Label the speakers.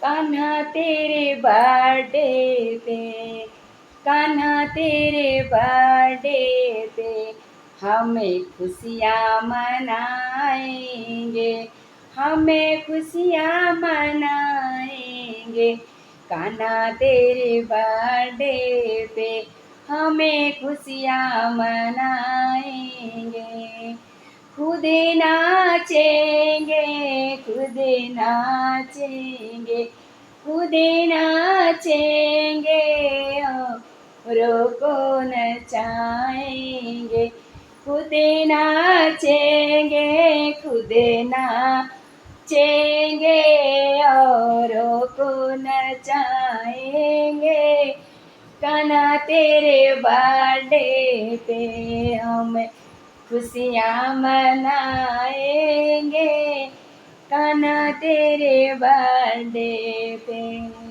Speaker 1: कान्हा तेरे बर्थडे पे, कान्हा तेरे बर्थडे पे हमें खुशियाँ मनाएंगे, हमें खुशियाँ मनाएंगे। कान्हा तेरे बर्थडे पे हमें खुशियाँ मनाएंगे। खुद नाचेंगे, खुद नाचेंगे, खुद नाचेंगे, औरों को नचाएंगे। खुद नाचेंगे, खुद नाचेंगे, औरों को नचाएंगे। कान्हा तेरे बर्थडे पे हम खुशियाँ मनाएंगे, कान्हा तेरे बर्थडे पे।